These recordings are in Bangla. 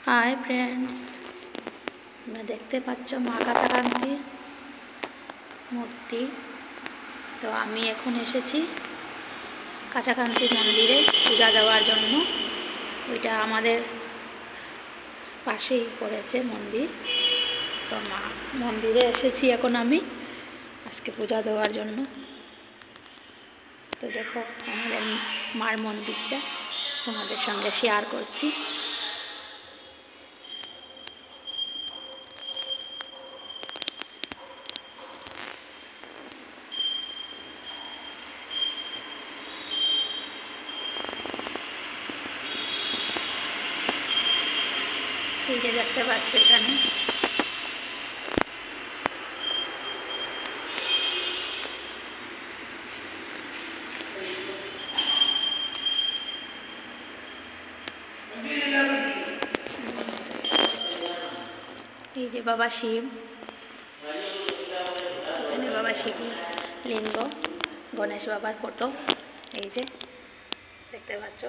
हाय फ्रेंड्स, मैं देखते पाচ্ছ মা কাছাকান্তির মূর্তি। তো আমি এখন এসেছি কাছাকান্তি মন্দিরে পূজা দেওয়ার জন্য। ওইটা আমাদের পাশেই পড়েছে মন্দির। তো মা মন্দিরে এসেছি এখন আমি আজকে পূজা দেওয়ার জন্য। তো দেখো আমাদের মার মন্দিরটা তোমাদের সঙ্গে শেয়ার করছি। এই যে দেখতে পাচ্ছ এখানে এই যে বাবা শিব, এখানে বাবা শিব লিঙ্গ, গণেশ বাবার ফটো এই যে দেখতে পাচ্ছ।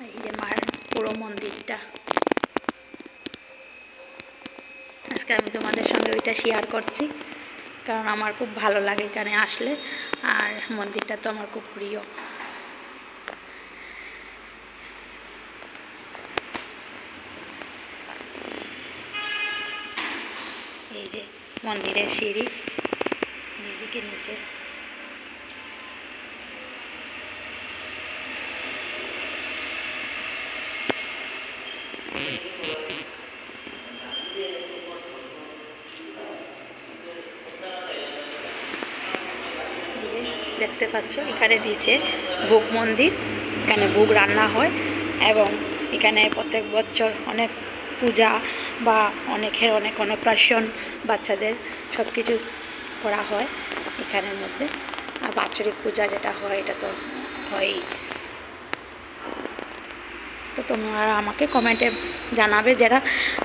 এই যে মার পুরো মন্দিরটা আজকে আমি তোমাদের সঙ্গে ওইটা শেয়ার করছি, কারণ আমার খুব ভালো লাগে এখানে আসলে, আর মন্দিরটা তো আমার খুব প্রিয়। এই যে মন্দিরের সিঁড়ি, এদিকে নিচে দেখতে পাচ্ছ। এখানে নিচে ভোগ মন্দির, এখানে ভোগ রান্না হয় এবং এখানে প্রত্যেক বছর অনেক পূজা বা অনেকের অনেক অন্নপ্রাশন, বাচ্চাদের সব কিছু করা হয় এখানের মধ্যে। আর বাৎসরিক পূজা যেটা হয় এটা তো হয়ই। তো তোমরা আমাকে কমেন্টে জানাবে যারা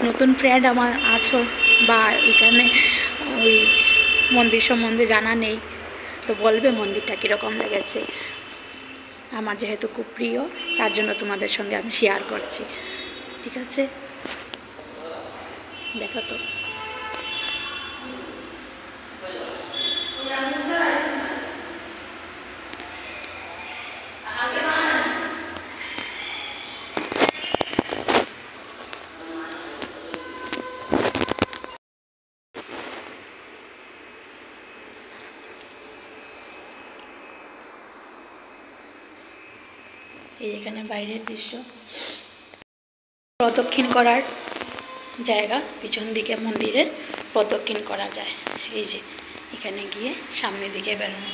নতুন ফ্রেন্ড আমার আছো বা এখানে ওই মন্দির সম্বন্ধে জানা নেই, তো বলবে মন্দিরটা কীরকম লেগেছে। আমার যেহেতু খুব প্রিয় তার জন্য তোমাদের সঙ্গে আমি শেয়ার করছি, ঠিক আছে? দেখো তো এই এখানে বাইরের দৃশ্য, প্রদক্ষিণ করার জায়গা, পিছন দিকে মন্দিরের প্রদক্ষিণ করা যায়। এই যে এখানে গিয়ে সামনের দিকে বেরোনো।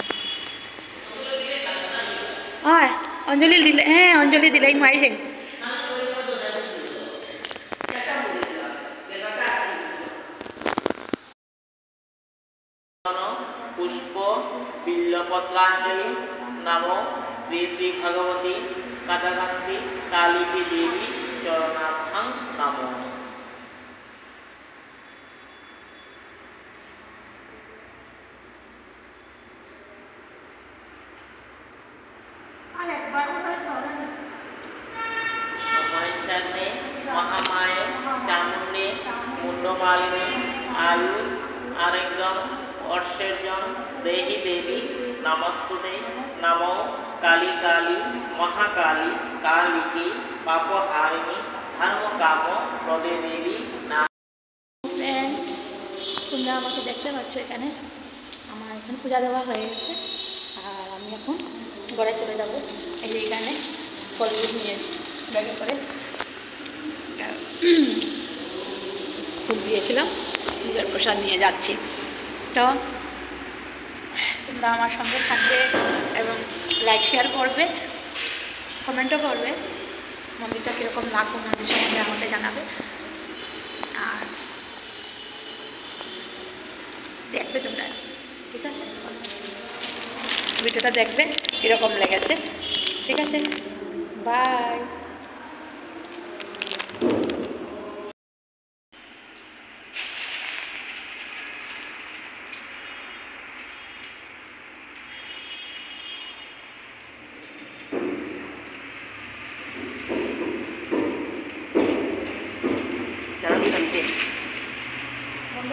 হয় অঞ্জলি দিলে, হ্যাঁ অঞ্জলি দিলাই মাই যাই। पुष्प बिल्लपत्रांजलि नमो श्री श्री भगवती काछाकांती काली की देवी चरणार्थं नमो। महेश्वरने महामाये चामुंडे मुंडमालिनी आयु आरोग्यम वर्षेर्जन देहि देवी नमस्तुते नमो काली काली महाकाली कालिकी पापहारिणी धर्म काम प्रदे देवी नाम। তোমরা আমাকে দেখতে পাচ্ছ, এখানে আমার এখন পূজা দেওয়া হয়ে গেছে আর আমি এখন ঘরে চলে যাব। এই যে এখানে ফলগুলো নিয়েছি ব্যাগে করে, ফুল দিয়েছিলাম, নিজের প্রসাদ নিয়ে যাচ্ছি। তো তোমরা আমার সঙ্গে থাকবে এবং লাইক শেয়ার করবে, কমেন্টও করবে মন্দিরটা কীরকম লাগবে, মন্দির সম্বন্ধে আমাকে জানাবে। আর দেখবে তোমরা, ঠিক আছে? ভিডিওটা দেখবে কীরকম লেগেছে, ঠিক আছে? বাই। যারা শান্তি বন্ধ